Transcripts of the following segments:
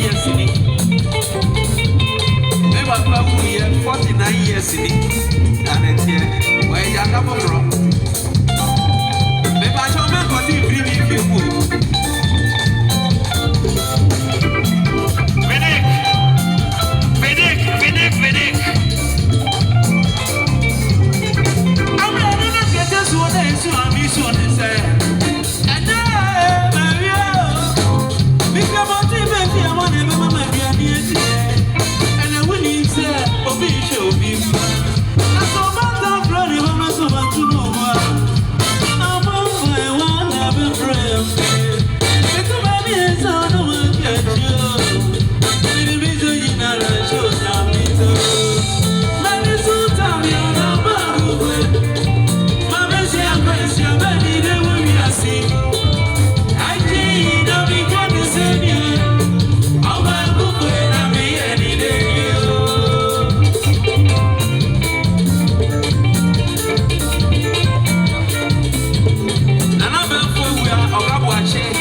years in it. Never travel here 49 years in it. And it's here. Where you are coming from? Maybe I shall make what you bring if you move. Vedic. I'm ready to get this one and so I'm soon to say. And then, Mario, become a team if you want to be my dear. And I will need to be show me. That's all about that bloody woman so much to know. I'm on my one, I've been brave. It's a baby, it's all the one get you. The reason you not show down me. Many so time you know about my mercy and grace, your body, they will be a sea. I can't even be going to save you. I'll buy a book when I'm here any day. And I'm back for we are about watching.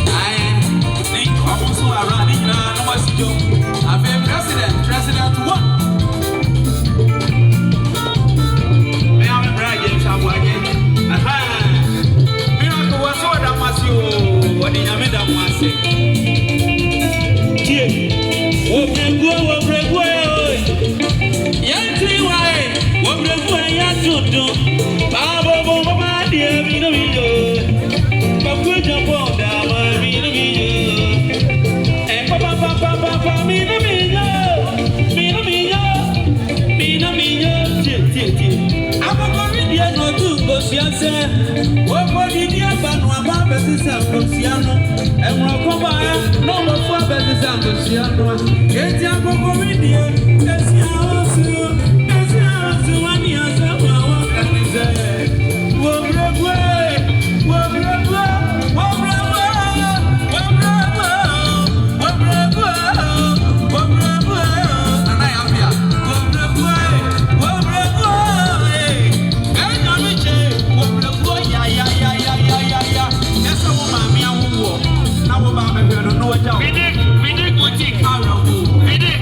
I think almost around it now. No more still. I've been president one. Vedic.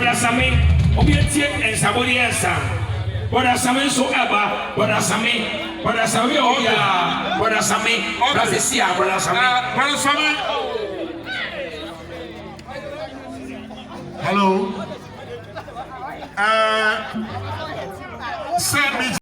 Brother Sammy, Obiatie and Sabodi and Sam. Brother Sammy so ever, Brother Sammy, Brother Sammy, oh yeah, Brother Sammy, Brother Sia, Brother Sammy. Brother Sammy. Hello. Send me.